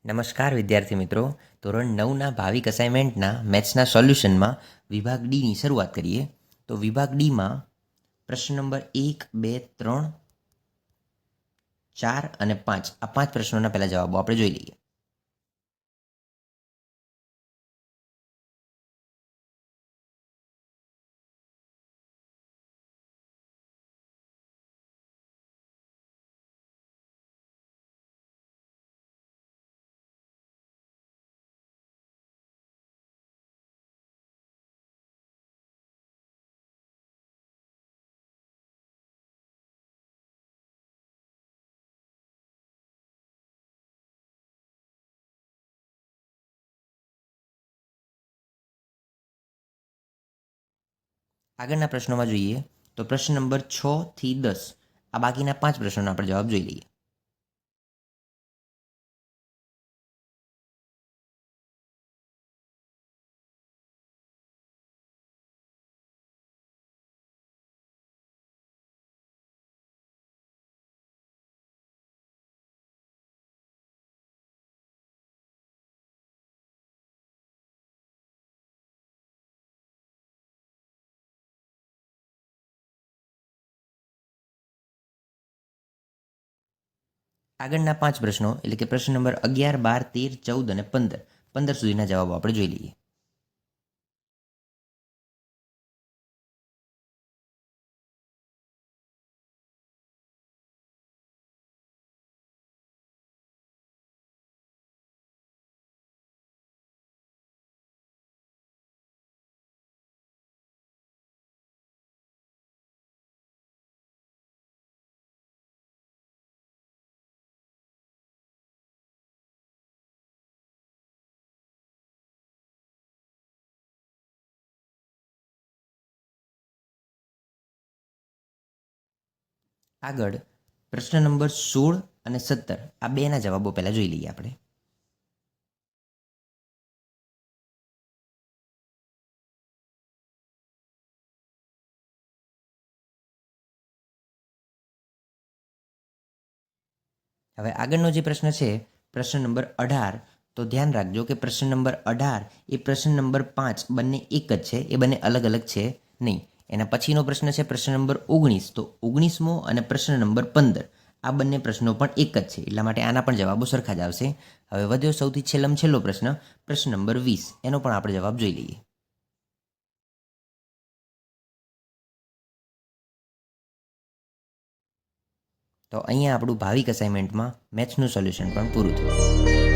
નમસ્કાર વિદ્યાર્થી મિત્રો. ધોરણ 9ના ભાવિક અસાઇનમેન્ટના મેથ્સના સોલ્યુશનમાં વિભાગ ડીની શરૂઆત કરીએ. તો વિભાગ ડીમાં પ્રશ્ન નંબર 1, 2, 3, 4 અને 5 આ 5 પ્રશ્નોના પહેલા જવાબો આપણે જોઈ લઈએ. આગળના પ્રશ્નોમાં જોઈએ તો પ્રશ્ન નંબર 6 થી 10 આ બાકીના 5 પ્રશ્નોના આપણે જવાબ જોઈ લઈએ. આગળના 5 પ્રશ્નો એટલે કે પ્રશ્ન નંબર 11, 12, 13, 14 અને 15 સુધીના જવાબો આપણે જોઈ લઈએ. આગળ પ્રશ્ન નંબર 16 અને 17 આ બેના જવાબો પહેલા જોઈ લઈએ આપણે. હવે આગળનો જે પ્રશ્ન છે પ્રશ્ન નંબર 18, તો ધ્યાન રાખજો કે પ્રશ્ન નંબર 18 એ પ્રશ્ન નંબર 5 બંને એક જ છે, એ બંને અલગ અલગ છે નહીં. એના પછીનો પ્રશ્ન છે પ્રશ્ન નંબર 19, તો 19મો અને પ્રશ્ન નંબર 15 આ બંને પ્રશ્નો પણ એક જ છે, એટલા માટે આના પણ જવાબો સરખા જ આવશે. હવે વધ્યો સૌથી છેલ્લો પ્રશ્ન નંબર 20, એનો પણ આપણે જવાબ જોઈ લઈએ. તો અહીંયા આપણું ભાવિક અસાઇનમેન્ટમાં મેથ્સનું સોલ્યુશન પણ પૂરું થયું.